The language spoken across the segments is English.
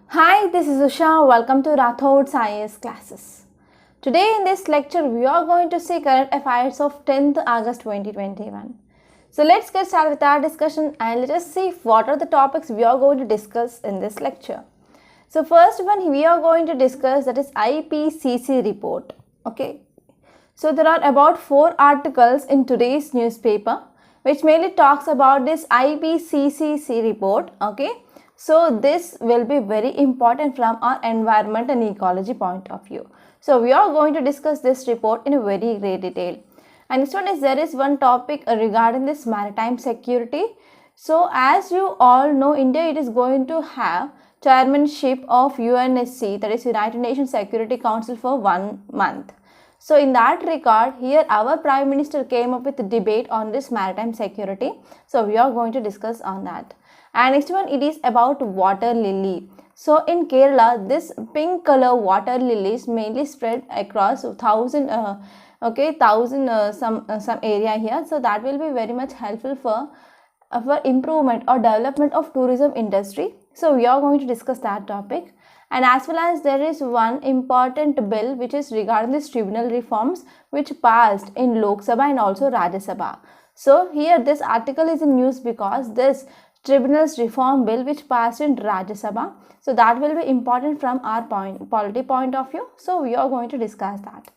Hi, this is Usha. Welcome to Rathod's IAS classes. Today in this lecture, we are going to see current affairs of 10th August 2021. So let's get started with our discussion and let us see what are the topics we are going to discuss in this lecture. So first one we are going to discuss, that is IPCC report. Okay. So there are about 4 articles in today's newspaper which mainly talks about this IPCC report. Okay. So this will be very important from our environment and ecology point of view. So we are going to discuss this report in a very great detail. And next one is, there is one topic regarding this maritime security. So as you all know, India it is going to have chairmanship of UNSC, that is United Nations Security Council, for 1 month. So in that regard, here our Prime Minister came up with a debate on this maritime security. So we are going to discuss on that. And next one, it is about water lily. So in Kerala, this pink color water lilies mainly spread across some area here. So that will be very much helpful for improvement or development of tourism industry. So we are going to discuss that topic. And as well as there is one important bill which is regarding this Tribunal Reforms, which passed in Lok Sabha and also Rajya Sabha. So here this article is in news because this Tribunal's Reform Bill which passed in Rajya Sabha, so that will be important from our polity point of view. So we are going to discuss that.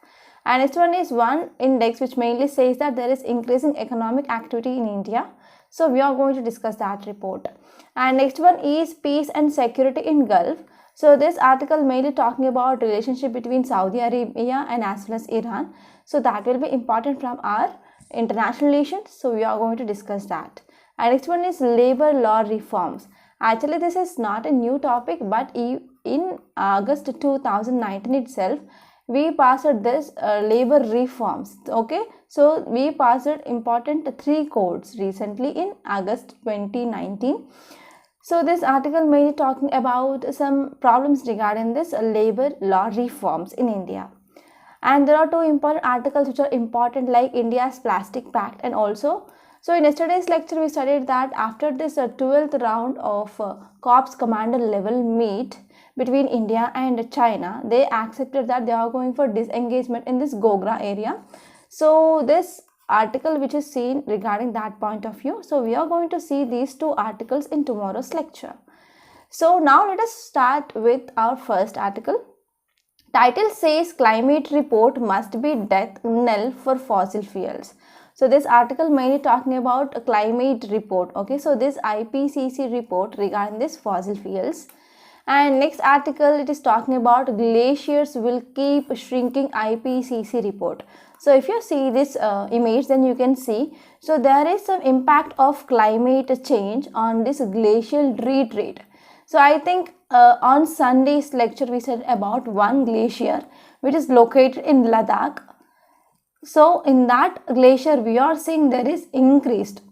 And next one is one index which mainly says that there is increasing economic activity in India. So we are going to discuss that report. And next one is peace and security in Gulf. So this article mainly talking about relationship between Saudi Arabia and as well as Iran. So that will be important from our international relations. So we are going to discuss that. And next one is labor law reforms. Actually, this is not a new topic, but in August 2019 itself, we passed this labor reforms. Okay, so we passed important 3 codes recently in August 2019. So this article mainly talking about some problems regarding this labor law reforms in India. And there are 2 important articles which are important, like India's Plastic Pact, and also, so in yesterday's lecture we studied that after this 12th round of Corps Commander level meet between India and China, they accepted that they are going for disengagement in this Gogra area. So this article which is seen regarding that point of view. So we are going to see these 2 articles in tomorrow's lecture. So now let us start with our first article. Title says climate report must be death knell for fossil fuels. So this article mainly talking about a climate report. Okay, so this IPCC report regarding this fossil fuels. And next article, it is talking about glaciers will keep shrinking, IPCC report. So if you see this image, then you can see, so there is some impact of climate change on this glacial retreat. So I think on Sunday's lecture we said about one glacier which is located in Ladakh. So in that glacier we are seeing there is increased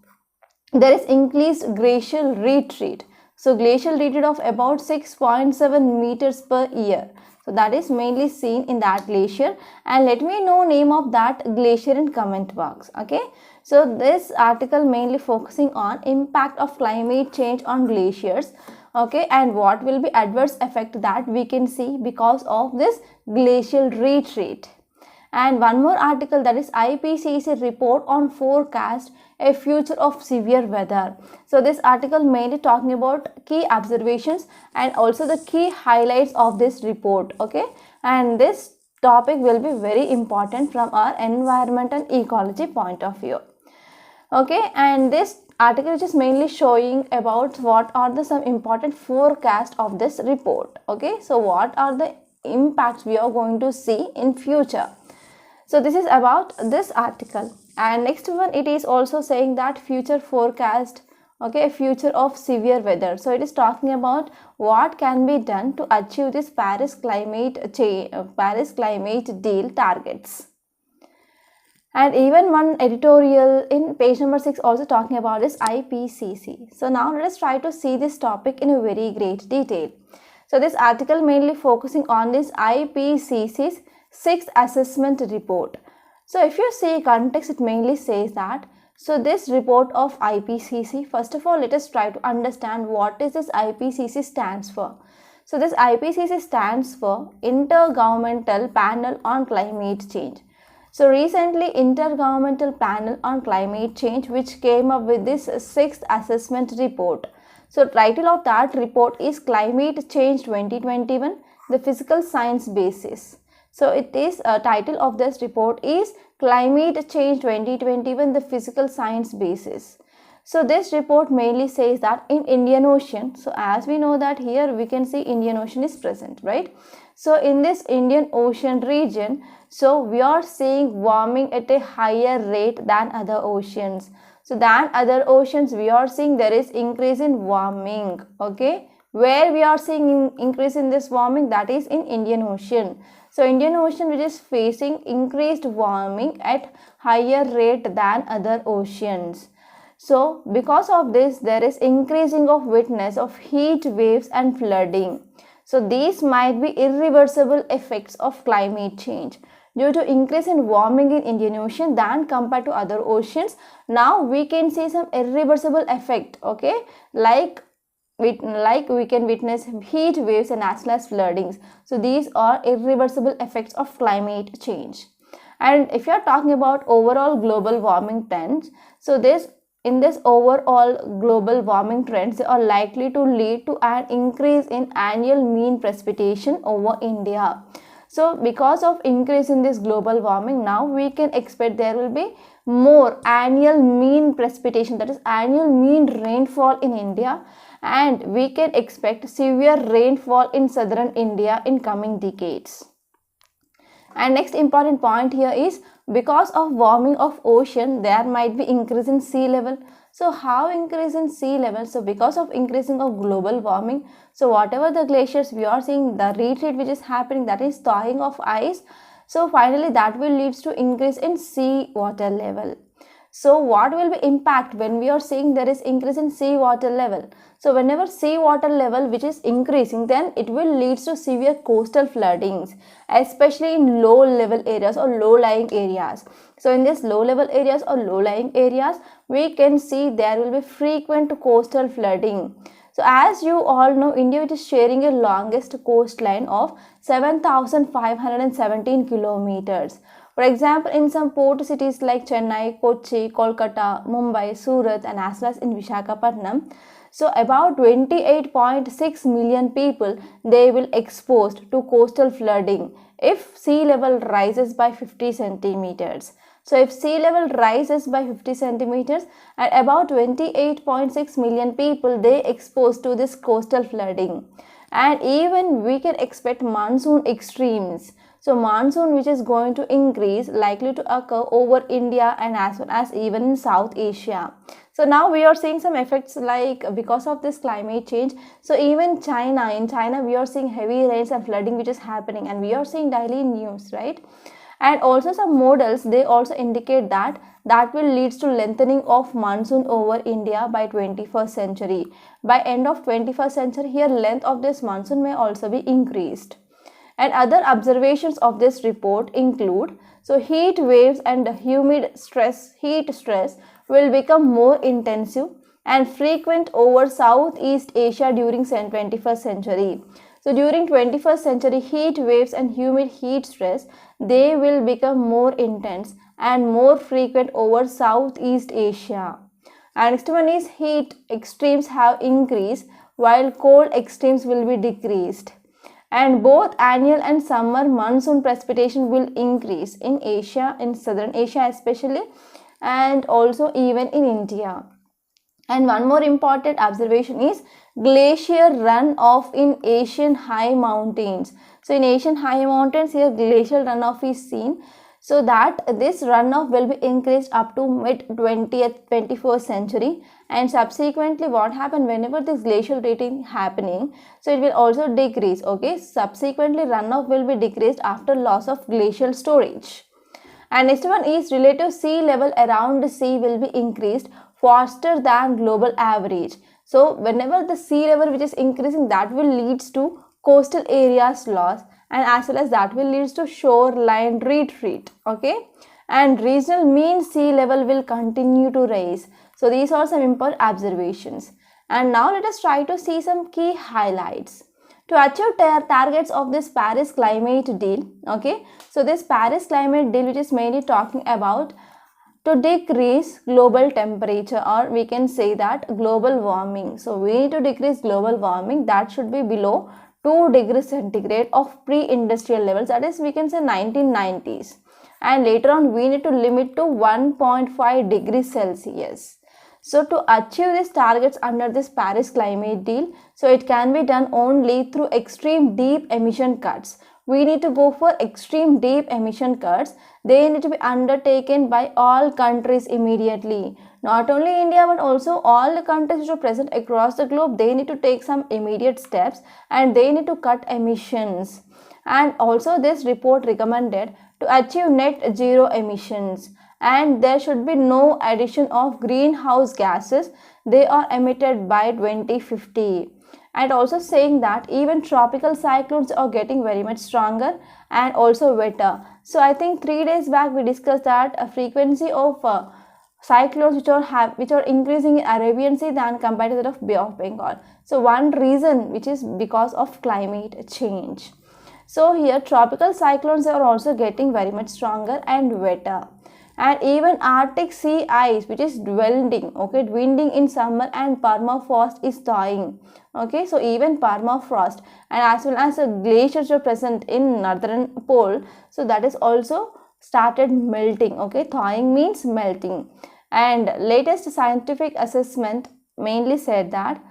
glacial retreat. So glacial retreat of about 6.7 meters per year. So that is mainly seen in that glacier, and let me know name of that glacier in comment box. Okay, so this article mainly focusing on impact of climate change on glaciers. Okay, and what will be adverse effect that we can see because of this glacial retreat. And one more article, that is IPCC report on forecast a future of severe weather. So this article mainly talking about key observations and also the key highlights of this report. Okay, and this topic will be very important from our environment and ecology point of view. Okay, and this article is just mainly showing about what are the some important forecast of this report. Okay, so what are the impacts we are going to see in future. So this is about this article. And next one, it is also saying that future forecast, okay, future of severe weather. So it is talking about what can be done to achieve this Paris climate deal targets. And even one editorial in page number 6 also talking about this IPCC. So now let us try to see this topic in a very great detail. So this article mainly focusing on this IPCC's 6th assessment report. So if you see context, it mainly says that, so this report of IPCC, first of all let us try to understand what is this IPCC stands for. So this IPCC stands for Intergovernmental Panel on Climate Change. So recently Intergovernmental Panel on Climate Change, which came up with this 6th assessment report. So title of that report is Climate Change 2021, the Physical Science Basis. So it is title of this report is Climate Change 2021, the Physical Science Basis. So this report mainly says that in Indian Ocean, so as we know that here we can see Indian Ocean is present, right? So in this Indian Ocean region, so we are seeing warming at a higher rate than other oceans. So than other oceans, we are seeing there is increase in warming, okay? Where we are seeing increase in this warming, that is in Indian Ocean. So Indian Ocean which is facing increased warming at higher rate than other oceans. So because of this, there is increasing of witness of heat waves and flooding. So these might be irreversible effects of climate change. Due to increase in warming in Indian Ocean than compared to other oceans, now we can see some irreversible effect, okay? Like we can witness heat waves and as well as floodings. So these are irreversible effects of climate change. And if you are talking about overall global warming trends, so in this overall global warming trends, they are likely to lead to an increase in annual mean precipitation over India. So because of increase in this global warming, now we can expect there will be more annual mean precipitation, that is annual mean rainfall in India, and we can expect severe rainfall in southern India in coming decades. And next important point here is because of warming of ocean, there might be increase in sea level. So how increase in sea level? So because of increasing of global warming, so whatever the glaciers we are seeing, the retreat which is happening, that is thawing of ice. So finally that will leads to increase in sea water level. So what will be impact when we are seeing there is increase in sea water level? So whenever sea water level which is increasing, then it will lead to severe coastal floodings, especially in low level areas or low lying areas. So in these low level areas or low lying areas, we can see there will be frequent coastal flooding. So as you all know, India is sharing a longest coastline of 7,517 kilometers. For example, in some port cities like Chennai, Kochi, Kolkata, Mumbai, Surat and as well as in Visakhapatnam, so about 28.6 million people, they will exposed to coastal flooding if sea level rises by 50 centimeters. So if sea level rises by 50 centimeters, and about 28.6 million people, they exposed to this coastal flooding. And even we can expect monsoon extremes. So monsoon which is going to increase, likely to occur over India and as well as even in South Asia. So now we are seeing some effects like because of this climate change. So even in China we are seeing heavy rains and flooding which is happening, and we are seeing daily news, right? And also some models, they also indicate that will leads to lengthening of monsoon over India by 21st century. By end of 21st century, here length of this monsoon may also be increased. And other observations of this report include, so heat waves and heat stress will become more intensive and frequent over Southeast Asia during 21st century. So during 21st century, heat waves and humid heat stress, they will become more intense and more frequent over Southeast Asia. And next one is heat extremes have increased while cold extremes will be decreased. And both annual and summer monsoon precipitation will increase in Asia, in southern Asia especially, and also even in India. And one more important observation is glacier runoff in Asian high mountains. So in Asian high mountains, here glacial runoff is seen. So that this runoff will be increased up to mid 21st century, and subsequently what happened whenever this glacial retreat happening, so it will also decrease, okay? Subsequently runoff will be decreased after loss of glacial storage. And next one is relative sea level around the sea will be increased faster than global average. So whenever the sea level which is increasing, that will leads to coastal areas loss, and as well as that will leads to shoreline retreat, okay? And regional mean sea level will continue to rise. So these are some important observations. And now let us try to see some key highlights. To achieve targets of this Paris climate deal, okay, so this Paris climate deal, which is mainly talking about to decrease global temperature, or we can say that global warming. So we need to decrease global warming, that should be below 2 degrees centigrade of pre-industrial levels, that is we can say 1990s, and later on we need to limit to 1.5 degrees Celsius. So to achieve these targets under this Paris climate deal, so it can be done only through extreme deep emission cuts. We need to go for extreme deep emission cuts. They need to be undertaken by all countries immediately. Not only India, but also all the countries which are present across the globe, they need to take some immediate steps and they need to cut emissions. And also this report recommended to achieve net zero emissions, and there should be no addition of greenhouse gases they are emitted by 2050. And also saying that even tropical cyclones are getting very much stronger and also wetter. So I think 3 days back we discussed that a frequency of cyclones which are increasing in Arabian Sea than compared to that of Bay of Bengal. So one reason which is because of climate change. So here tropical cyclones are also getting very much stronger and wetter. And even Arctic sea ice which is dwindling in summer, and permafrost is thawing. Okay, so even permafrost and as well as the glaciers are present in northern pole, so that is also started melting. Okay, thawing means melting. And latest scientific assessment mainly said that,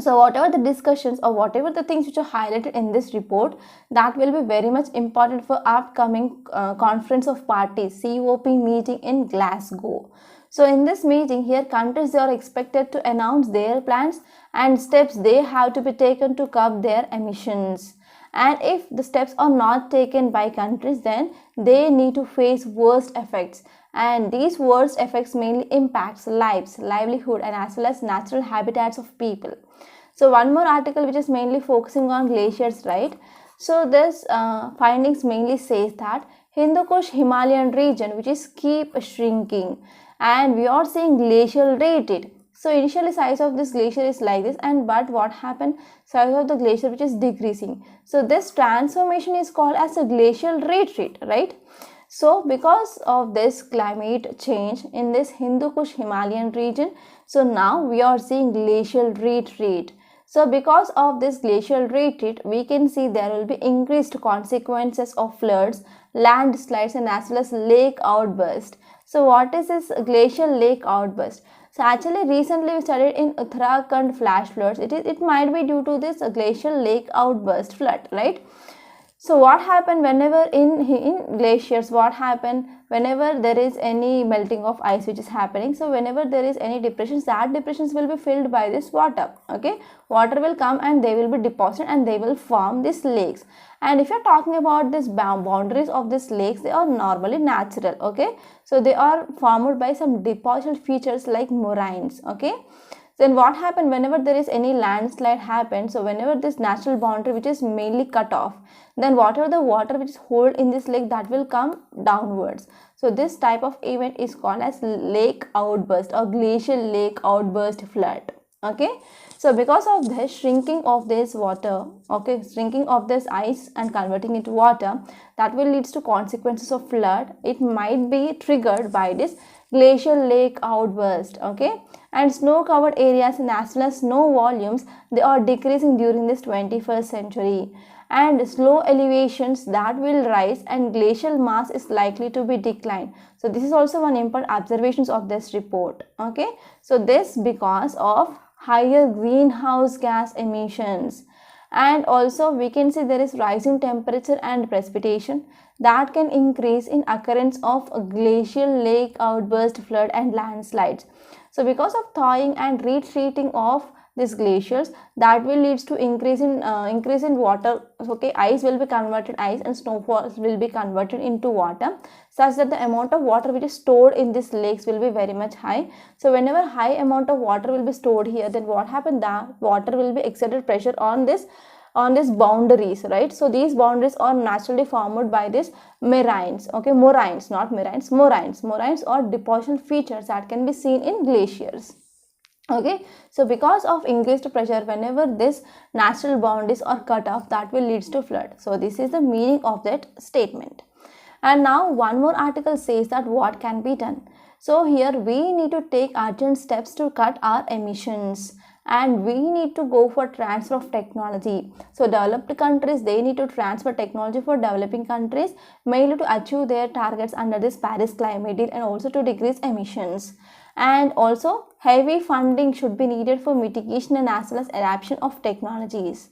so whatever the discussions or whatever the things which are highlighted in this report, that will be very much important for upcoming Conference of Parties COP meeting in Glasgow. So in this meeting here, countries, they are expected to announce their plans and steps they have to be taken to curb their emissions. And if the steps are not taken by countries, then they need to face worst effects. And these worst effects mainly impacts lives, livelihood, and as well as natural habitats of people. So one more article which is mainly focusing on glaciers, right? So this findings mainly says that Hindu Kush Himalayan region which is keep shrinking, and we are seeing glacial retreat. So initially size of this glacier is like this, and but what happened, size of the glacier which is decreasing. So this transformation is called as a glacial retreat, right? So because of this climate change in this Hindu Kush Himalayan region, so now we are seeing glacial retreat. So because of this glacial retreat, we can see there will be increased consequences of floods, landslides, and as well as lake outburst. So what is this glacial lake outburst? So actually recently we studied in Uttarakhand flash floods. It might be due to this glacial lake outburst flood, right? So what happened whenever in glaciers, what happened whenever there is any melting of ice which is happening. So whenever there is any depressions, that depressions will be filled by this water. Okay, water will come and they will be deposited and they will form these lakes. And if you are talking about this boundaries of these lakes, they are normally natural. Okay, so they are formed by some depositional features like moraines. Okay. Then what happened whenever there is any landslide happens, so whenever this natural boundary which is mainly cut off, then whatever the water which is held in this lake, that will come downwards. So this type of event is called as lake outburst or glacial lake outburst flood. Okay, so because of this shrinking of this water, okay, shrinking of this ice and converting into water, that will leads to consequences of flood. It might be triggered by this glacial lake outburst. Okay, and snow covered areas and as well as snow volumes, they are decreasing during this 21st century, and slow elevations that will rise and glacial mass is likely to be declined. So this is also one important observations of this report. Okay, so this because of higher greenhouse gas emissions, and also we can see there is rising temperature and precipitation that can increase in occurrence of a glacial lake outburst flood and landslides. So because of thawing and retreating of these glaciers, that will leads to increase in water. Okay, ice will be converted ice and snowfalls will be converted into water, such that the amount of water which is stored in these lakes will be very much high. So whenever high amount of water will be stored here, then what happened, that water will be exerted pressure on this boundaries, right? So these boundaries are naturally formed by this moraines. Okay, moraines, not moraines, moraines. Moraines are depositional features that can be seen in glaciers. Okay, so because of increased pressure, whenever this natural boundaries are cut off, that will leads to flood. So this is the meaning of that statement. And now one more article says that what can be done. So here we need to take urgent steps to cut our emissions, and we need to go for transfer of technology. So developed countries, they need to transfer technology for developing countries, mainly to achieve their targets under this Paris climate deal and also to decrease emissions. And also heavy funding should be needed for mitigation and as well as adoption of technologies.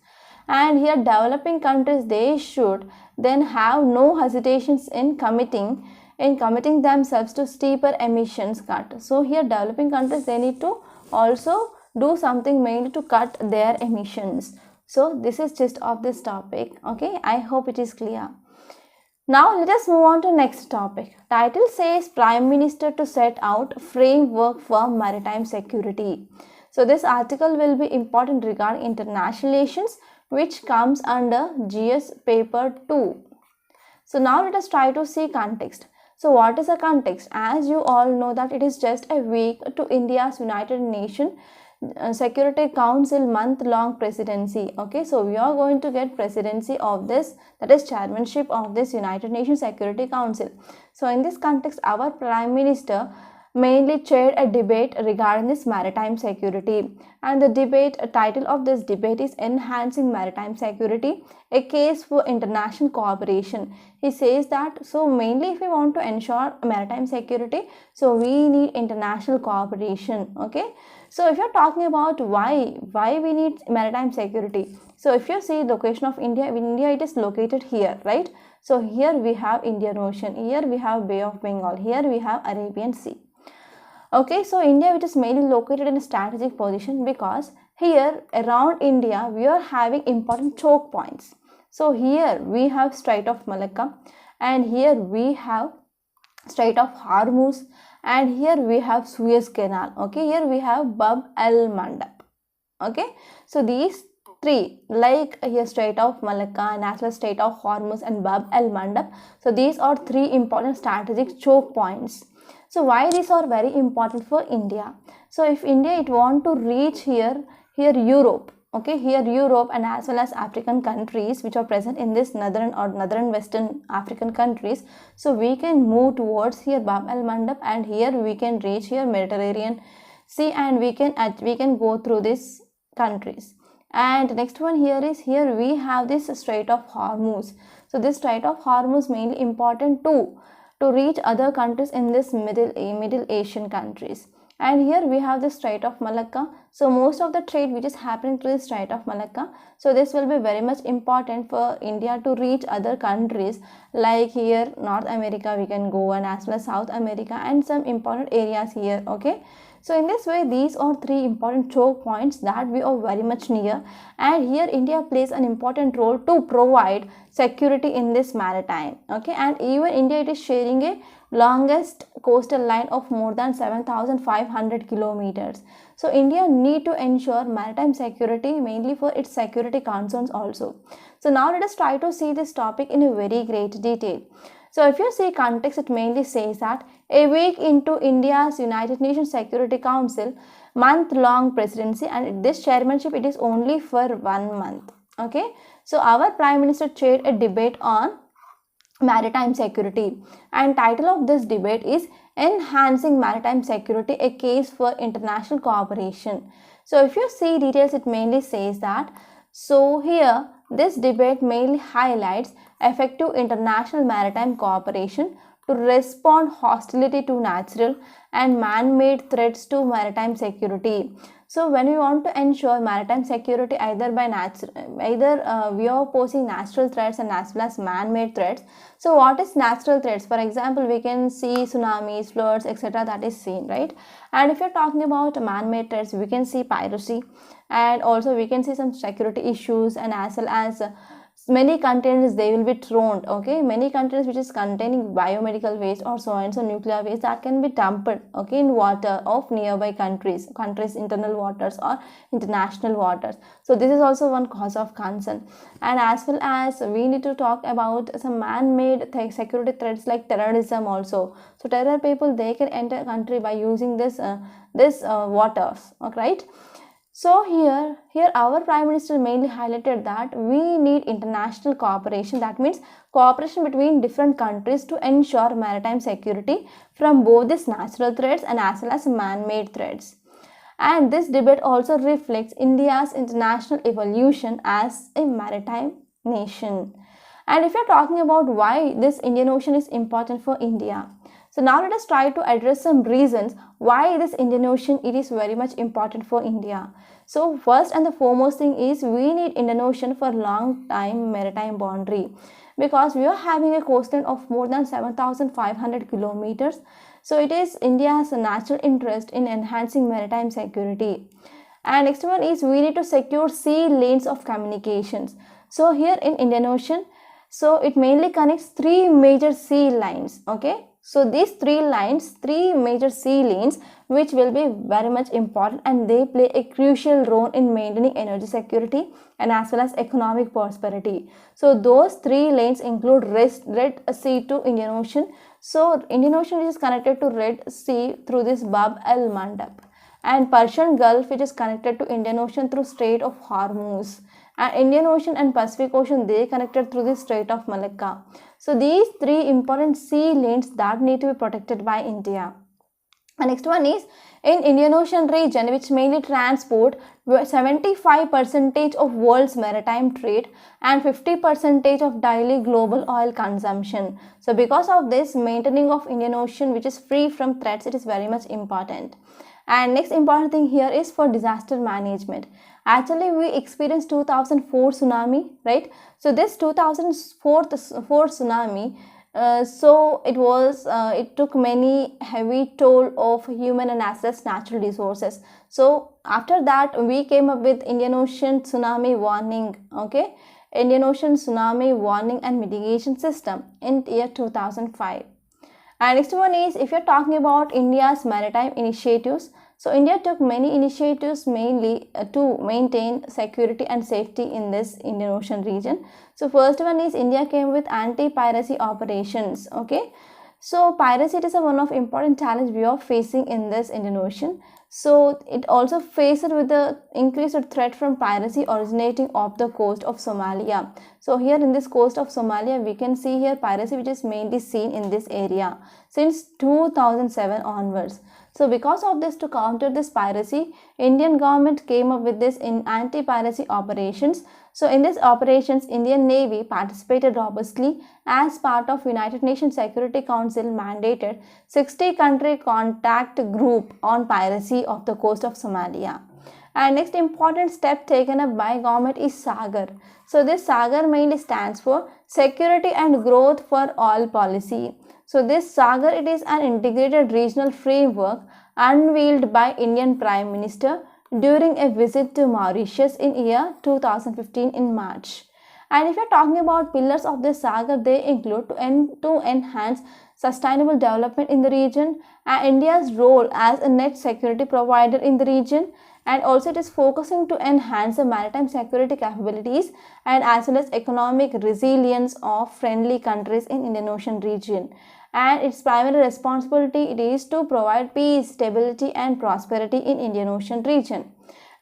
And here developing countries, they should then have no hesitations in committing themselves to steeper emissions cut. So here developing countries, they need to also do something mainly to cut their emissions. So this is gist of this topic. Okay, I hope it is clear. Now let us move on to next topic. Title says Prime Minister to set out framework for maritime security. So this article will be important regarding international relations, which comes under GS paper 2. So now let us try to see context. So what is the context? As you all know that it is just a week to India's United Nations Security Council month-long presidency. Okay, so we are going to get presidency of this, that is chairmanship of this United Nations Security Council. So in this context, our Prime Minister mainly chaired a debate regarding this maritime security, and the debate title of this debate is Enhancing Maritime Security, a case for international cooperation. He says that so mainly if we want to ensure maritime security, so we need international cooperation. Okay, so if you're talking about why we need maritime security, so if you see location of India, it is located here, right? So here we have Indian Ocean, here we have Bay of Bengal, here we have Arabian Sea. Okay, so India, which is mainly located in a strategic position, because here around India we are having important choke points. So here we have Strait of Malacca, and here we have Strait of Hormuz, and here we have Suez Canal. Okay, here we have Bab el Mandab. Okay, so these three, like here Strait of Malacca and as well as Strait of Hormuz and Bab el Mandab, so these are three important strategic choke points. So why these are very important for India? So if India it want to reach here Europe, okay, here Europe and as well as African countries which are present in this northern western African countries, so we can move towards here Bab el Mandab, and here we can reach here Mediterranean Sea, and we can go through these countries. And next one here is, here we have this Strait of Hormuz. So this Strait of Hormuz mainly important to reach other countries in this Middle Asian countries. And here we have the Strait of Malacca. So most of the trade which is happening through the Strait of Malacca, so this will be very much important for India to reach other countries, like here North America we can go, and as well as South America and some important areas here. Okay, so in this way, these are three important choke points that we are very much near, and here India plays an important role to provide security in this maritime. Okay, and even India, it is sharing a longest coastal line of more than 7,500 kilometers. So India need to ensure maritime security mainly for its security concerns also. So now let us try to see this topic in a very great detail. So if you see context, it mainly says that a week into India's United Nations Security Council month-long presidency, and this chairmanship, it is only for 1 month. Okay, so our Prime Minister chaired a debate on maritime security, and title of this debate is Enhancing Maritime Security, a case for international cooperation. So if you see details, it mainly says that, so here this debate mainly highlights effective international maritime cooperation to respond hostility to natural and man-made threats to maritime security. So when we want to ensure maritime security either we are posing natural threats and as well as man-made threats. So what is natural threats? For example, we can see tsunamis, floods, etc. that is seen, right? And if you're talking about man-made threats, we can see piracy, and also we can see some security issues and as well as many containers they will be thrown, okay, many containers which is containing biomedical waste or so and so nuclear waste that can be dumped, okay, in water of nearby countries internal waters or international waters. So this is also one cause of concern. And as well as we need to talk about some man-made security threats like terrorism also. So terror people, they can enter country by using this waters, okay, right? So here our Prime Minister mainly highlighted that we need international cooperation. That means cooperation between different countries to ensure maritime security from both these natural threats and as well as man-made threats. And this debate also reflects India's international evolution as a maritime nation. And if you're talking about why this Indian Ocean is important for India, so now let us try to address some reasons why this Indian Ocean it is very much important for India. So first and the foremost thing is we need Indian Ocean for long time maritime boundary, because we are having a coastline of more than 7,500 kilometers. So it is India's natural interest in enhancing maritime security. And next one is we need to secure sea lanes of communications. So here in Indian Ocean, so it mainly connects three major sea lines, okay. So these three major sea lanes, which will be very much important, and they play a crucial role in maintaining energy security and as well as economic prosperity. So those three lanes include Red Sea to Indian Ocean. So Indian Ocean is connected to Red Sea through this Bab el Mandab, and Persian Gulf, which is connected to Indian Ocean through Strait of Hormuz. And Indian Ocean and Pacific Ocean, they connected through the Strait of Malacca. So these three important sea lanes that need to be protected by India. And next one is in Indian Ocean region, which mainly transport 75% of world's maritime trade and 50% of daily global oil consumption. So because of this, maintaining of Indian Ocean, which is free from threats, it is very much important. And next important thing here is for disaster management. Actually, we experienced 2004 tsunami, right? So this 2004 tsunami, so it took many heavy toll of human and as well as natural resources. So after that, we came up with Indian Ocean tsunami warning, okay, Indian Ocean tsunami warning and mitigation system in year 2005. And next one is if you're talking about India's maritime initiatives. So India took many initiatives mainly to maintain security and safety in this Indian Ocean region. So first one is India came with anti-piracy operations, okay. So piracy is one of important challenge we are facing in this Indian Ocean. So it also faced with the increased threat from piracy originating off the coast of Somalia. So here in this coast of Somalia, we can see here piracy which is mainly seen in this area since 2007 onwards. So because of this, to counter this piracy, Indian government came up with this in anti-piracy operations. So in these operations, Indian Navy participated robustly as part of United Nations Security Council mandated 60-country contact group on piracy off the coast of Somalia. And next important step taken up by government is SAGAR. So this SAGAR mainly stands for Security and Growth for All policy. So this SAGAR, it is an integrated regional framework unveiled by Indian Prime Minister during a visit to Mauritius in year 2015 in March. And if you're talking about pillars of this SAGAR, they include to enhance sustainable development in the region, and India's role as a net security provider in the region, and also it is focusing to enhance the maritime security capabilities and as well as economic resilience of friendly countries in Indian Ocean region. And its primary responsibility it is to provide peace, stability and prosperity in Indian Ocean region.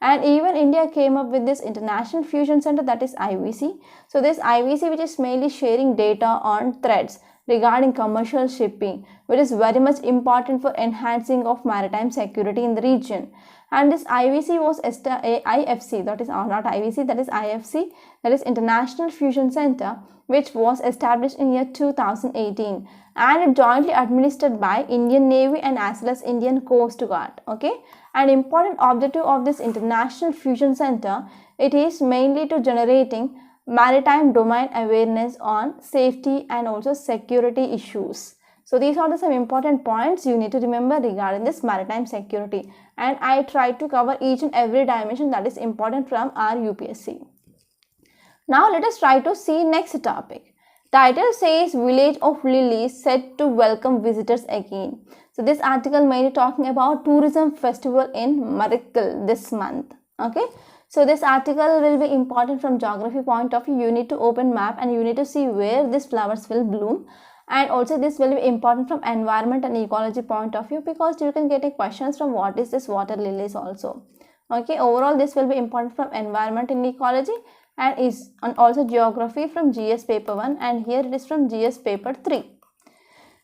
And even India came up with this International Fusion Center, that is IVC. So this IVC, which is mainly sharing data on threats regarding commercial shipping, which is very much important for enhancing of maritime security in the region. And this IVC was IFC, that is not IVC, that is IFC, that is International Fusion Center, which was established in year 2018, and it jointly administered by Indian Navy and as well as Indian Coast Guard, okay. An important objective of this International Fusion Center, it is mainly to generating maritime domain awareness on safety and also security issues. So these are some important points you need to remember regarding this maritime security, and I try to cover each and every dimension that is important from our UPSC. Now let us try to see next topic. Title says Village of Lilies set to welcome visitors again. So this article mainly talking about tourism festival in Marikal this month. Okay. So this article will be important from geography point of view. You need to open map and you need to see where these flowers will bloom. And also this will be important from environment and ecology point of view, because you can get a questions from what is this water lilies also. Okay, overall this will be important from environment and ecology, and also geography from GS paper 1, and here it is from GS paper 3.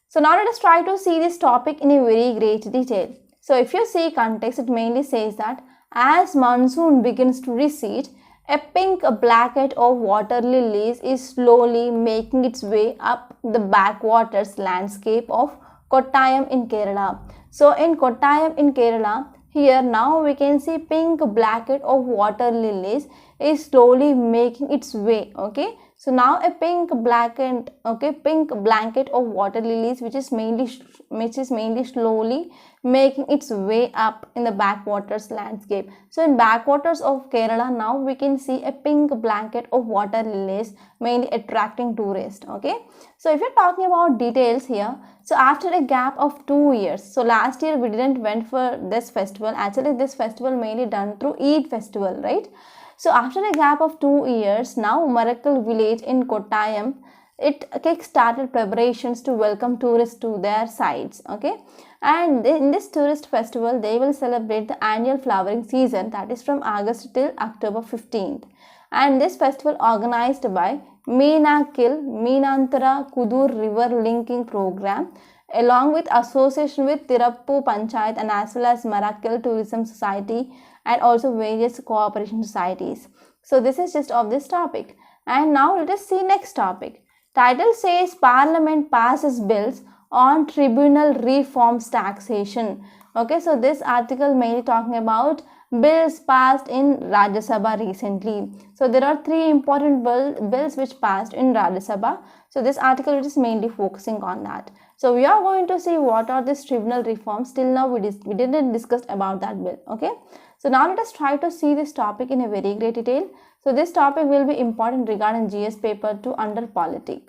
So now let us try to see this topic in a very great detail. So if you see context, it mainly says that as monsoon begins to recede, a pink blanket of water lilies is slowly making its way up the backwaters landscape of Kottayam in Kerala. So in Kottayam in Kerala, here now we can see pink blanket of water lilies is slowly making its way. Okay, so now a pink blanket of water lilies which is mainly slowly making its way up in the backwaters landscape. So in backwaters of Kerala now we can see a pink blanket of water lilies mainly attracting tourists. Okay, so if you're talking about details here, so after a gap of 2 years, so last year we didn't went for this festival. Actually this festival mainly done through Eid festival, right? So after a gap of 2 years, now Marikal village in Kottayam, it kick-started preparations to welcome tourists to their sites. Okay, and in this tourist festival they will celebrate the annual flowering season, that is from August till October 15th. And this festival organized by Meenantara Kudur River Linking Program along with association with Tirappu Panchayat and as well as Marikal Tourism Society and also various cooperation societies. So this is just of this topic. And now let us see next topic. Title says Parliament passes bills on Tribunal Reforms taxation. Okay, so this article mainly talking about bills passed in Rajya Sabha recently. So there are 3 important bills which passed in Rajya Sabha. So this article is mainly focusing on that. So we are going to see what are these tribunal reforms. Till now we didn't discuss about that bill. Okay, so now let us try to see this topic in a very great detail. So this topic will be important regarding GS paper 2 under polity.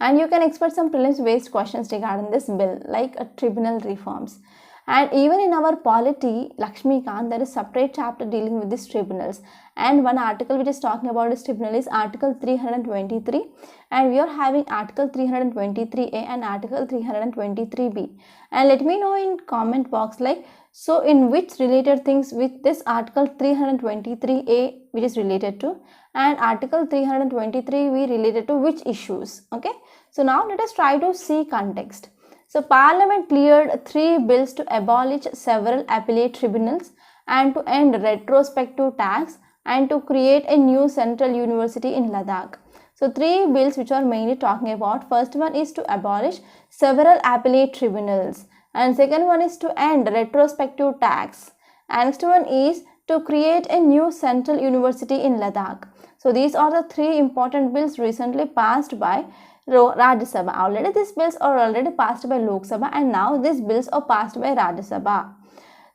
And you can expect some prelims based questions regarding this bill like tribunal reforms. And even in our polity, Lakshmikant, there is separate chapter dealing with these tribunals. And one article which is talking about this tribunal is Article 323. And we are having Article 323A and Article 323B. And let me know in comment box like, so in which related things with this Article 323A which is related to, and Article 323B related to which issues. Okay. So now let us try to see context. So Parliament cleared 3 bills to abolish several appellate tribunals and to end retrospective tax and to create a new central university in Ladakh. So 3 bills which are mainly talking about. First one is to abolish several appellate tribunals, and second one is to end retrospective tax, and next one is to create a new central university in Ladakh. So these are the 3 important bills recently passed by Rajya Sabha. Already these bills are already passed by Lok Sabha, and now these bills are passed by Rajya Sabha.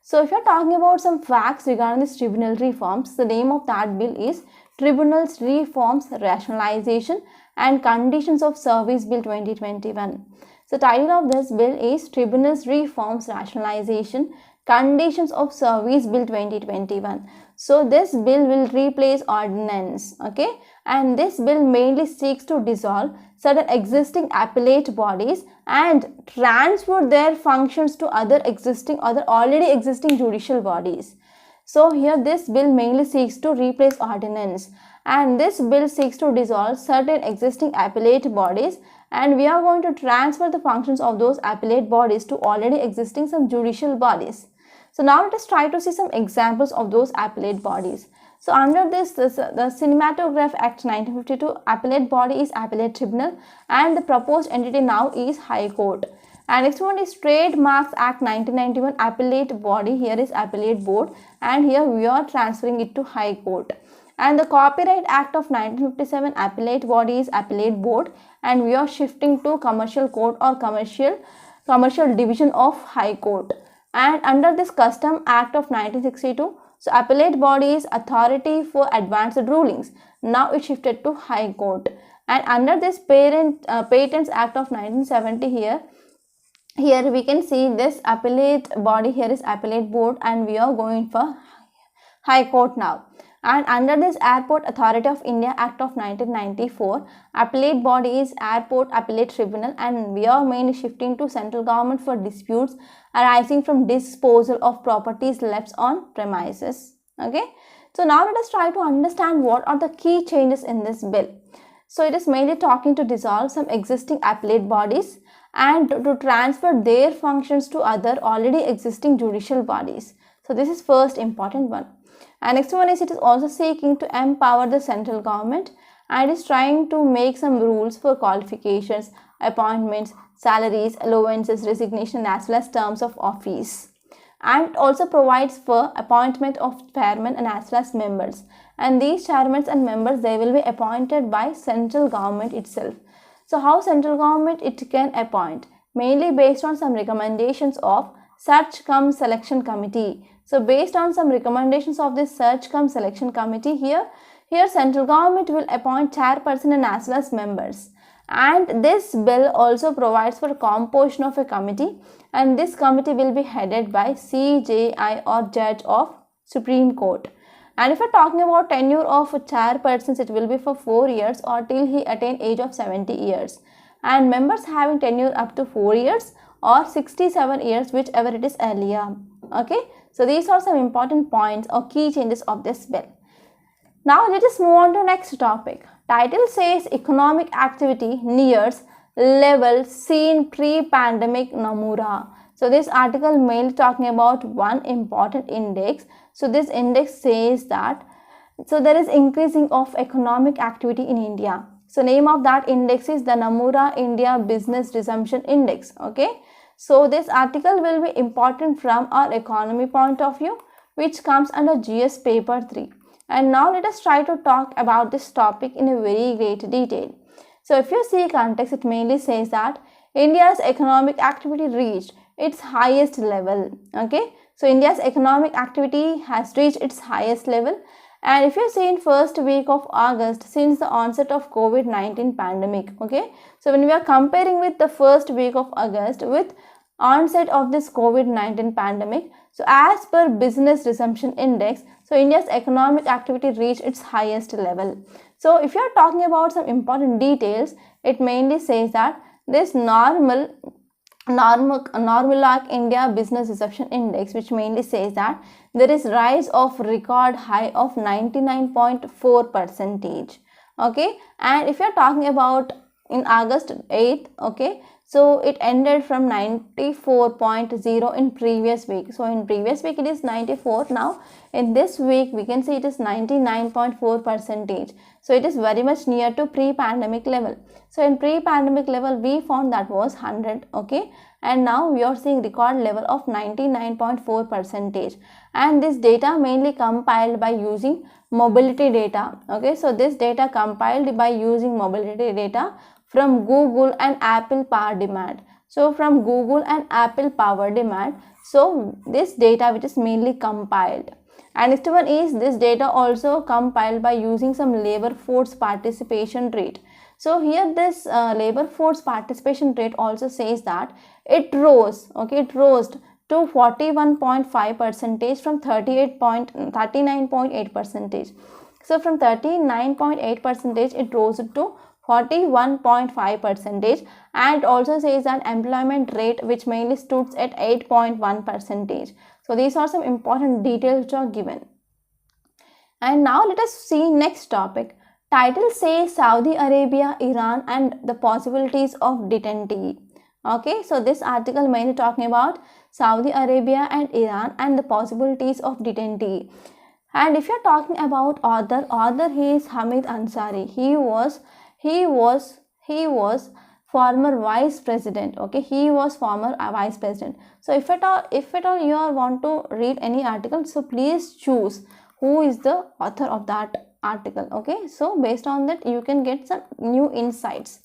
So if you are talking about some facts regarding this tribunal reforms, the name of that bill is Tribunals Reforms Rationalization and Conditions of Service Bill 2021. So title of this bill is Tribunals Reforms Rationalization Conditions of Service Bill 2021. So this bill will replace ordinance. Okay, and this bill mainly seeks to dissolve certain existing appellate bodies and transfer their functions to other already existing judicial bodies. So here this bill mainly seeks to replace ordinance, and this bill seeks to dissolve certain existing appellate bodies, and we are going to transfer the functions of those appellate bodies to already existing some judicial bodies. So now let us try to see some examples of those appellate bodies. So under this, the Cinematograph Act 1952, appellate body is appellate tribunal, and the proposed entity now is High Court. And next one is Trademarks Act 1991, appellate body, here is appellate board, and here we are transferring it to High Court. And the Copyright Act of 1957, appellate body is appellate board, and we are shifting to Commercial Court or commercial division of High Court. And under this Custom Act of 1962, so appellate body is authority for advanced rulings. Now it shifted to High Court. And under this Patents Act of 1970, here we can see this appellate body here is appellate board, and we are going for High Court now. And under this Airport Authority of India Act of 1994, appellate body is Airport Appellate Tribunal, and we are mainly shifting to central government for disputes arising from disposal of properties left on premises. Okay, so now let us try to understand what are the key changes in this bill. So it is mainly talking to dissolve some existing appellate bodies and to transfer their functions to other already existing judicial bodies. So this is first important one. And next one is it is also seeking to empower the central government, and is trying to make some rules for qualifications, appointments, salaries, allowances, resignation, as well as terms of office. And also provides for appointment of chairman and as well as members. And these chairmen and members, they will be appointed by central government itself. So how central government it can appoint? Mainly based on some recommendations of Search Cum Selection Committee. So based on some recommendations of this Search Cum Selection Committee, here central government will appoint chairperson and as well as members. And this bill also provides for composition of a committee, and this committee will be headed by CJI or Judge of Supreme Court. And if we are talking about tenure of chairpersons, it will be for 4 years or till he attain age of 70 years. And members having tenure up to 4 years or 67 years, whichever it is earlier. Okay, so these are some important points or key changes of this bill. Now let us move on to next topic. Title says economic activity nears level seen pre-pandemic Nomura. So this article mainly talking about one important index. So this index says that there is increasing of economic activity in India. So name of that index is the Nomura India Business Resumption Index. Okay, so this article will be important from our economy point of view, which comes under GS paper 3. And now let us try to talk about this topic in a very great detail. So if you see context, it mainly says that India's economic activity reached its highest level. Okay, so India's economic activity has reached its highest level. And if you see in first week of August, since the onset of COVID-19 pandemic, okay, so when we are comparing with the first week of August with onset of this COVID-19 pandemic, so as per Business Resumption Index, so India's economic activity reached its highest level. So if you are talking about some important details, it mainly says that this Normal India Business Resumption Index, which mainly says that there is rise of record high of 99.4%. Okay, and if you are talking about in August 8th, okay, so it ended from 94.0 in previous week. So in previous week it is 94. Now in this week we can see it is 99.4%. So it is very much near to pre-pandemic level. So in pre-pandemic level we found that was 100. Okay, and now we are seeing record level of 99.4%. And this data mainly compiled by using mobility data. Okay, so this data compiled by using mobility data from Google and Apple Power Demand. So from Google and Apple Power Demand, so this data which is mainly compiled. And next one is this data also compiled by using some labor force participation rate. So here this labor force participation rate also says that it rose, okay, it rose to 41.5% from 39.8%. So from 39.8% it rose to 41.5%, and also says that employment rate which mainly stood at 8.1%. So these are some important details which are given. And now let us see next topic. Title says Saudi Arabia, Iran and the possibilities of detente. Okay, so this article mainly talking about Saudi Arabia and Iran and the possibilities of detente. And if you are talking about author he is Hamid Ansari. He was former vice president. Okay, he was former vice president. So if at all you want to read any article, so please choose who is the author of that article. Okay, so based on that you can get some new insights.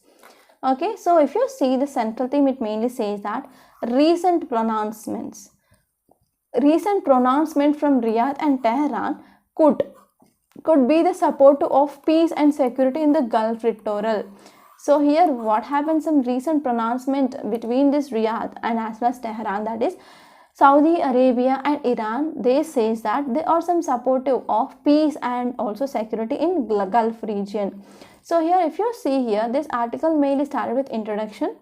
Okay, so if you see the central theme, it mainly says that recent pronouncement from Riyadh and Tehran could could be the support of peace and security in the Gulf littoral. So here what happens, some recent pronouncement between this Riyadh and as well as Tehran, that is Saudi Arabia and Iran, they says that they are some supportive of peace and also security in Gulf region. So here if you see here, this article mainly started with introduction.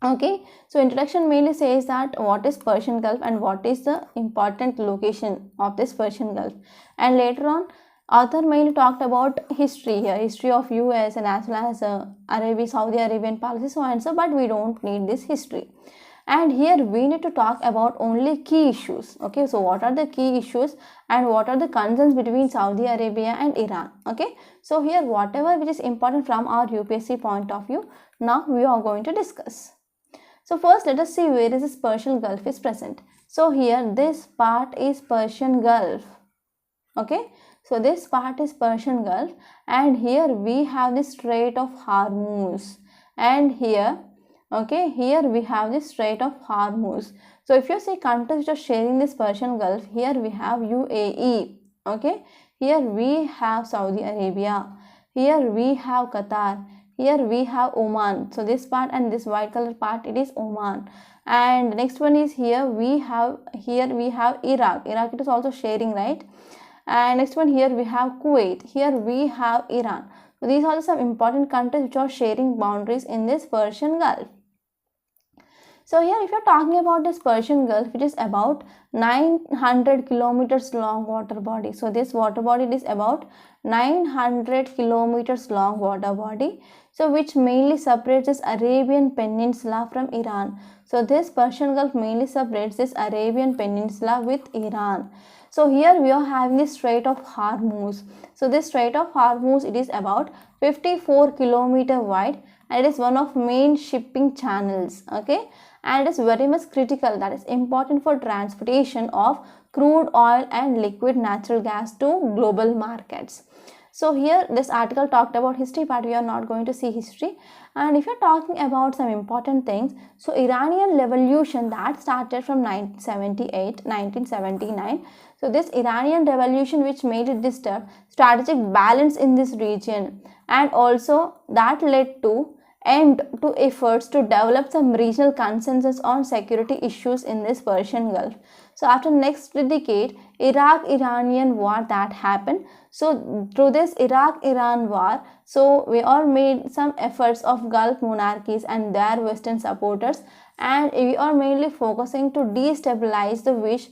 Okay, so introduction mainly says that what is Persian Gulf and what is the important location of this Persian Gulf, and later on author mainly talked about history here, history of US and as well as Saudi Arabian policy, so and so, but we don't need this history. And here we need to talk about only key issues. Okay, so what are the key issues and what are the concerns between Saudi Arabia and Iran? Okay, so here whatever which is important from our UPSC point of view, now we are going to discuss. So first let us see where is this Persian Gulf is present. So here this part is Persian Gulf. Okay, so this part is Persian Gulf, and here we have the Strait of Hormuz, and here, okay, here we have the Strait of Hormuz. So if you see countries which are sharing this Persian Gulf, here we have UAE, okay, here we have Saudi Arabia, here we have Qatar, here we have Oman. So this part and this white color part, it is Oman. And next one is here we have Iraq. Iraq, it is also sharing, right? And next one, here we have Kuwait, here we have Iran. So these are some important countries which are sharing boundaries in this Persian Gulf. So here if you are talking about this Persian Gulf, it is about 900 kilometers long water body. So this water body is about 900 kilometers long water body, so which mainly separates this Arabian Peninsula from Iran. So this Persian Gulf mainly separates this Arabian Peninsula with Iran. So here we are having the Strait of Hormuz. So this Strait of Hormuz, it is about 54 kilometer wide, and it is one of main shipping channels. Okay, and it is very much critical, that is important for transportation of crude oil and liquid natural gas to global markets. So here this article talked about history, but we are not going to see history. And if you're talking about some important things, so Iranian Revolution that started from 1979. So this Iranian Revolution which made it disturb strategic balance in this region, and also that led to end to efforts to develop some regional consensus on security issues in this Persian Gulf. So after next decade, Iraq-Iranian war that happened. So through this Iraq-Iran war, so we all made some efforts of Gulf monarchies and their Western supporters, and we are mainly focusing to destabilize the wish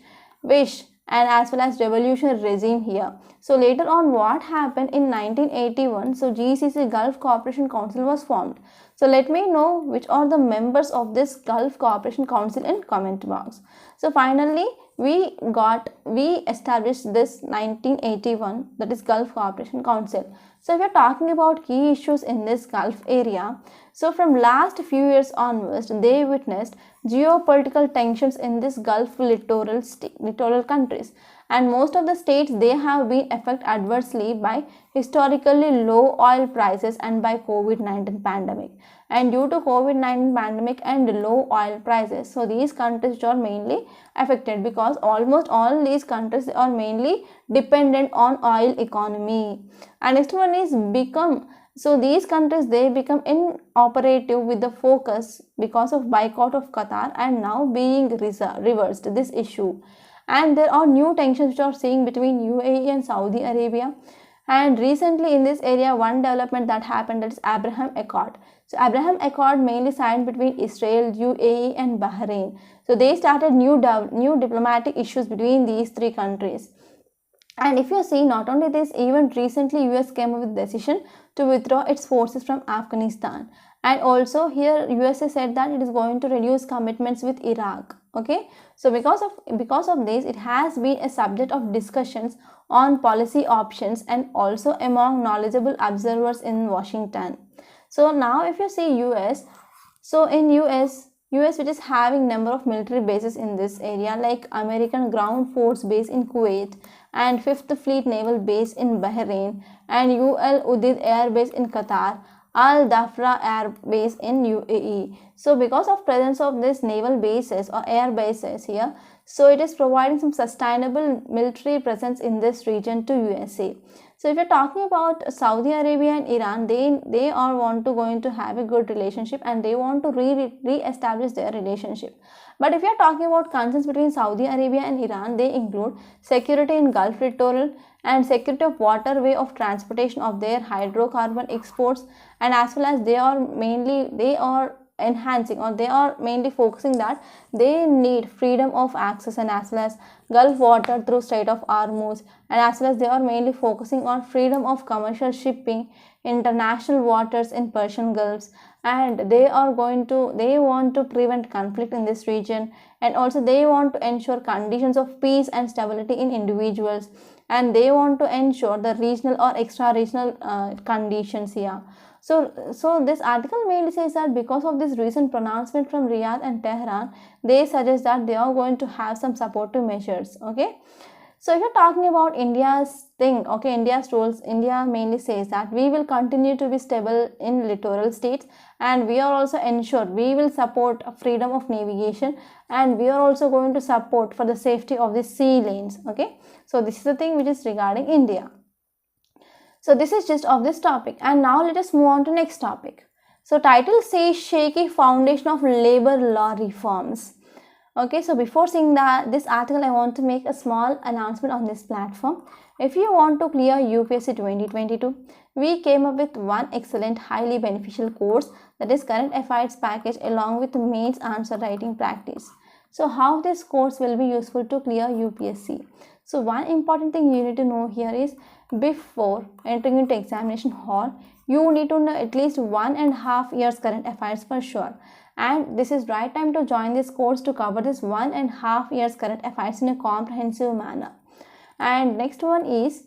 and as well as revolutionary regime here. So later on what happened in 1981, so GCC Gulf Cooperation Council was formed. So let me know which are the members of this Gulf Cooperation Council in comment box. So finally we established this 1981, that is Gulf Cooperation Council. So if we are talking about key issues in this Gulf area, so from last few years onwards, they witnessed geopolitical tensions in this Gulf littoral countries, and most of the states, they have been affected adversely by historically low oil prices and by COVID-19 pandemic. And due to COVID-19 pandemic and low oil prices, so these countries are mainly affected, because almost all these countries are mainly dependent on oil economy. And next one is so these countries, they become inoperative with the focus because of boycott of Qatar, and now being reversed this issue. And there are new tensions which are seen between UAE and Saudi Arabia. And recently in this area, one development that happened, that is Abraham Accord. So Abraham Accord mainly signed between Israel, UAE and Bahrain. So they started new diplomatic issues between these three countries. And if you see, not only this, even recently US came up with decision to withdraw its forces from Afghanistan. And also here USA said that it is going to reduce commitments with Iraq. Okay, so because of this, it has been a subject of discussions on policy options and also among knowledgeable observers in Washington. So now if you see US, so in US which is having number of military bases in this area, like American Ground Force Base in Kuwait and 5th Fleet Naval Base in Bahrain and UL Udeid Air Base in Qatar, Al Dhafra Air Base in UAE. So because of presence of these naval bases or air bases here, so it is providing some sustainable military presence in this region to USA. So if you're talking about Saudi Arabia and Iran, they are going to have a good relationship, and they want to re-establish their relationship. But if you're talking about concerns between Saudi Arabia and Iran, they include security in Gulf littoral and security of waterway of transportation of their hydrocarbon exports, and as well as they are enhancing, or they are mainly focusing that they need freedom of access, and as well as Gulf water through Strait of Hormuz, and as well as they are mainly focusing on freedom of commercial shipping, international waters in Persian Gulfs, and they want to prevent conflict in this region, and also they want to ensure conditions of peace and stability in individuals, and they want to ensure the regional or extra-regional conditions here. So this article mainly says that because of this recent pronouncement from Riyadh and Tehran, they suggest that they are going to have some supportive measures. Okay. So if you're talking about India's thing, okay, India's roles, India mainly says that we will continue to be stable in littoral states, and we are also ensure we will support freedom of navigation, and we are also going to support for the safety of the sea lanes. Okay. So this is the thing which is regarding India. So this is just of this topic, and now let us move on to next topic. So title says Shaky Foundation of Labor Law Reforms. Okay, so before seeing this article, I want to make a small announcement on this platform. If you want to clear UPSC 2022, we came up with one excellent, highly beneficial course, that is Current Affairs Package, along with mains answer writing practice. So how this course will be useful to clear UPSC? So one important thing you need to know here is, before entering into examination hall, you need to know at least 1.5 years current affairs for sure, and this is right time to join this course to cover this 1.5 years current affairs in a comprehensive manner. And next one is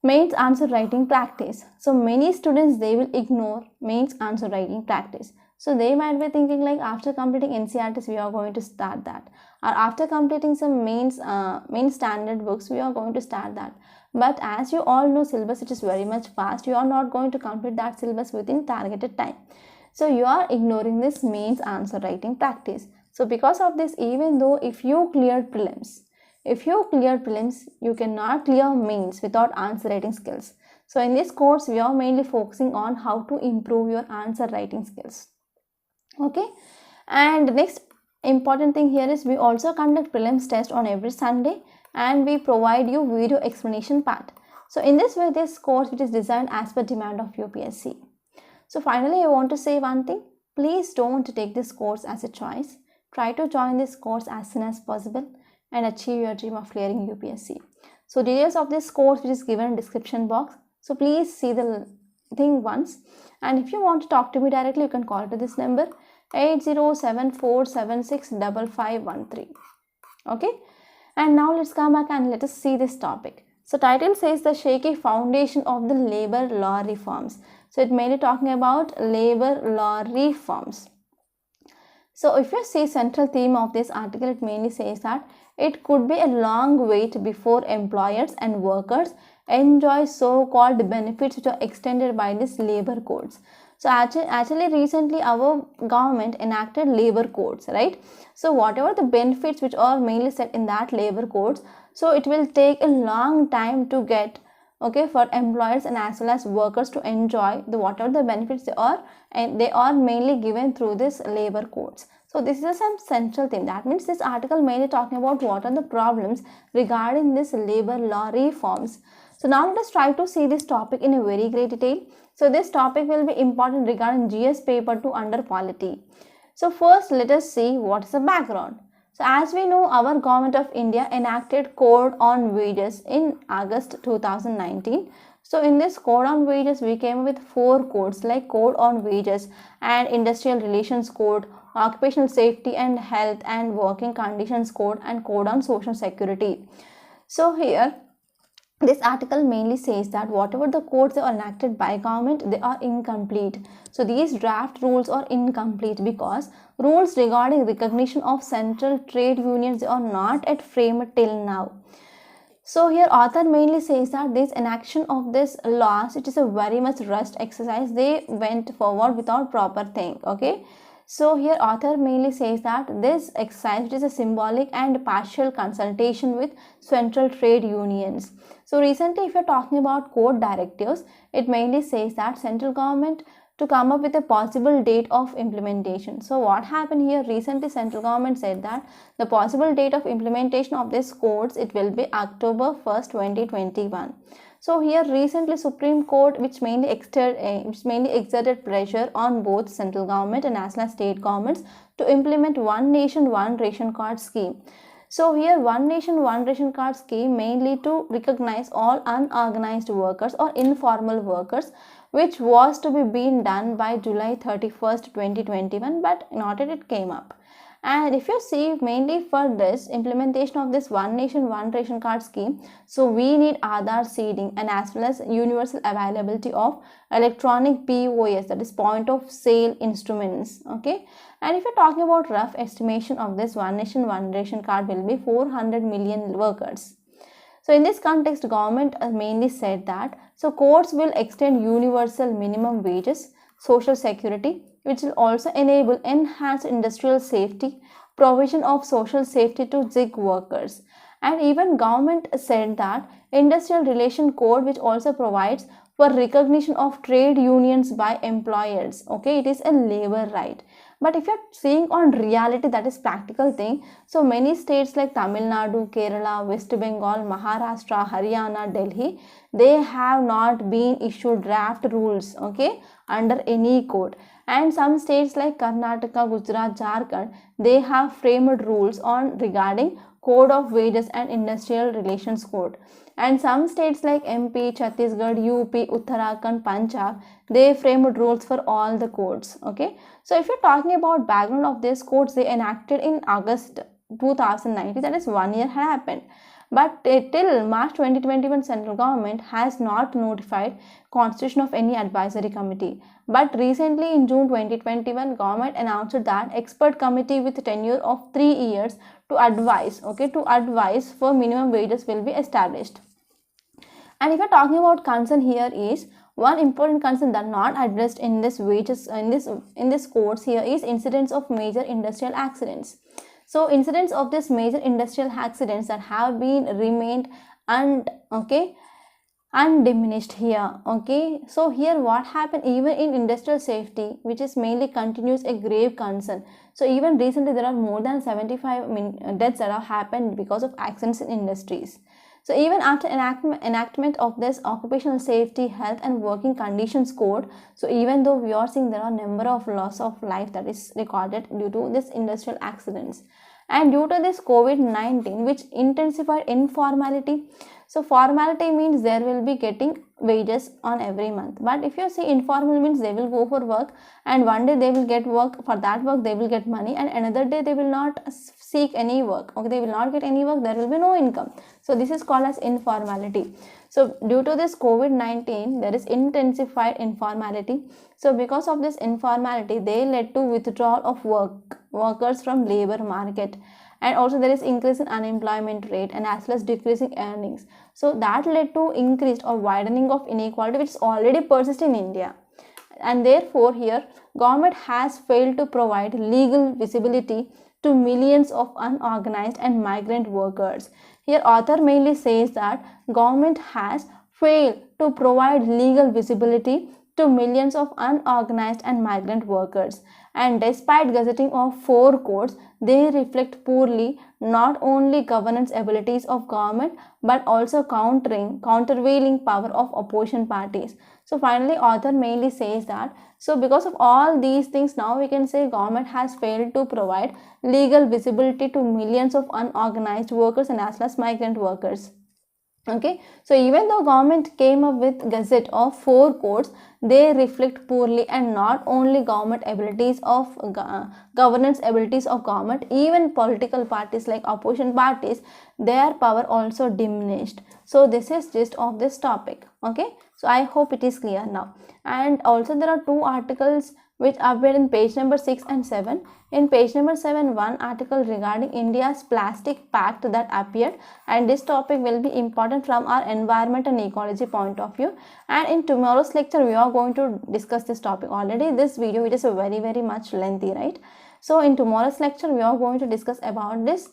mains answer writing practice. So many students, they will ignore mains answer writing practice. So they might be thinking like, after completing NCRTs we are going to start that, or after completing some main standard books we are going to start that. But as you all know, syllabus, it is very much fast. You are not going to complete that syllabus within targeted time. So you are ignoring this mains answer writing practice. So because of this, even though if you cleared prelims, you cannot clear mains without answer writing skills. So in this course, we are mainly focusing on how to improve your answer writing skills. Okay. And next important thing here is, we also conduct prelims test on every Sunday, and we provide you video explanation part. So in this way, this course, which is designed as per demand of UPSC. So finally, I want to say one thing. Please don't take this course as a choice. Try to join this course as soon as possible and achieve your dream of clearing UPSC. So details of this course, which is given in description box. So please see the thing once. And if you want to talk to me directly, you can call to this number 8074765513. Okay. And now let's come back and let us see this topic. So title says the Shaky Foundation of the Labor Law Reforms. So it mainly talking about labor law reforms. So if you see central theme of this article, it mainly says that it could be a long wait before employers and workers enjoy so-called benefits which are extended by these labor codes. So actually recently our government enacted labor codes, right? So whatever the benefits which are mainly set in that labor codes, so it will take a long time to get, okay, for employers and as well as workers to enjoy the whatever the benefits they are, and they are mainly given through this labor codes. So this is some central thing. That means this article mainly talking about what are the problems regarding this labor law reforms. So now let us try to see this topic in a very great detail. So this topic will be important regarding GS paper 2 under polity. So first let us see what is the background. So as we know, our government of India enacted Code on Wages in August 2019. So in this Code on Wages, we came with 4 codes like Code on Wages and Industrial Relations Code, Occupational Safety and Health and Working Conditions Code, and Code on Social Security. So here this article mainly says that whatever the codes are enacted by government, they are incomplete. So these draft rules are incomplete because rules regarding recognition of central trade unions, they are not at framed till now. So here author mainly says that this enaction of this laws, it is a very much rushed exercise. They went forward without proper thing. Okay. So here author mainly says that this exercise is a symbolic and partial consultation with central trade unions. So recently, if you're talking about code directives, it mainly says that central government to come up with a possible date of implementation. So what happened here recently, central government said that the possible date of implementation of these codes, it will be October 1st, 2021. So here recently Supreme Court which mainly exerted pressure on both central government and as well as state governments to implement one nation one ration card scheme. So here one nation one ration card scheme mainly to recognize all unorganized workers or informal workers, which was to be being done by July 31st, 2021, but not yet it came up. And if you see mainly for this implementation of this one nation one ration card scheme, so we need Aadhaar seeding and as well as universal availability of electronic POS, that is point of sale instruments. Okay, and if you're talking about rough estimation of this one nation one ration card will be 400 million workers. So in this context, government mainly said that so courts will extend universal minimum wages, social security, which will also enable enhanced industrial safety, provision of social safety to gig workers. And even government said that industrial relation code which also provides for recognition of trade unions by employers. Okay, it is a labor right. But if you're seeing on reality, that is practical thing, so many states like Tamil Nadu, Kerala, West Bengal, Maharashtra, Haryana, Delhi, they have not been issued draft rules, okay, under any code. And some states like Karnataka, Gujarat, Jharkhand, they have framed rules on regarding code of wages and industrial relations code. And some states like MP, Chhattisgarh, UP, Uttarakhand, Punjab, they framed rules for all the codes. Okay, so if you're talking about background of these codes, they enacted in August 2019, that is 1 year had happened. But till March 2021, central government has not notified constitution of any advisory committee. But recently in June 2021, government announced that expert committee with tenure of 3 years to advise, okay, to advise for minimum wages will be established. And if you're talking about concern here is one important concern that not addressed in this wages in this codes here is incidence of major industrial accidents. So incidents of this major industrial accidents that have been remained undiminished here. Okay, so here what happened even in industrial safety, which is mainly continues a grave concern. So even recently there are more than 75 deaths that have happened because of accidents in industries. So even after enactment of this occupational safety, health and working conditions code, so even though we are seeing there are number of loss of life that is recorded due to this industrial accidents, and due to this COVID-19 which intensified informality. So formality means there will be getting wages on every month, but if you see informal means they will go for work and one day they will get work, for that work they will get money, and another day they will not seek any work, okay, they will not get any work, there will be no income. So this is called as informality. So due to this COVID-19 there is intensified informality. So because of this informality they led to withdrawal of workers from labor market, and also there is increase in unemployment rate and as well as decreasing earnings. So that led to increased or widening of inequality which already persists in India. And therefore here government has failed to provide legal visibility to millions of unorganized and migrant workers. Here author mainly says that government has failed to provide legal visibility to millions of unorganized and migrant workers, and despite gazetting of 4 codes, they reflect poorly not only governance abilities of government but also countervailing power of opposition parties. So finally author mainly says that so because of all these things, now we can say government has failed to provide legal visibility to millions of unorganized workers and as well as migrant workers. Okay, so even though government came up with gazette of 4 codes, they reflect poorly, and not only government abilities of governance abilities of government, even political parties like opposition parties, their power also diminished. So this is gist of this topic. Okay, So I hope it is clear now. And also there are two articles which appeared in page number 6 and 7. In page number 7, one article regarding India's plastic pact that appeared, and this topic will be important from our environment and ecology point of view. And in tomorrow's lecture we are going to discuss this topic. Already this video, it is very much lengthy, right? So in tomorrow's lecture we are going to discuss about this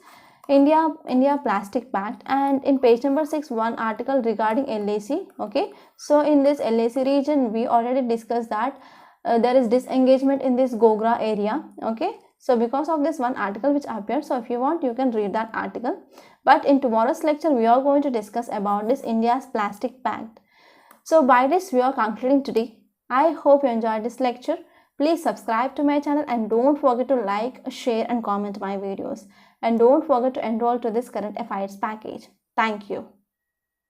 India Plastic Pact, and in page number 6 one article regarding LAC. Okay, so in this LAC region we already discussed that there is disengagement in this Gogra area. Okay, so because of this one article which appeared, so if you want you can read that article. But in tomorrow's lecture we are going to discuss about this India's Plastic Pact. So by this we are concluding today. I hope you enjoyed this lecture. Please subscribe to my channel and don't forget to like, share and comment my videos. And don't forget to enroll to this current affairs package. Thank you.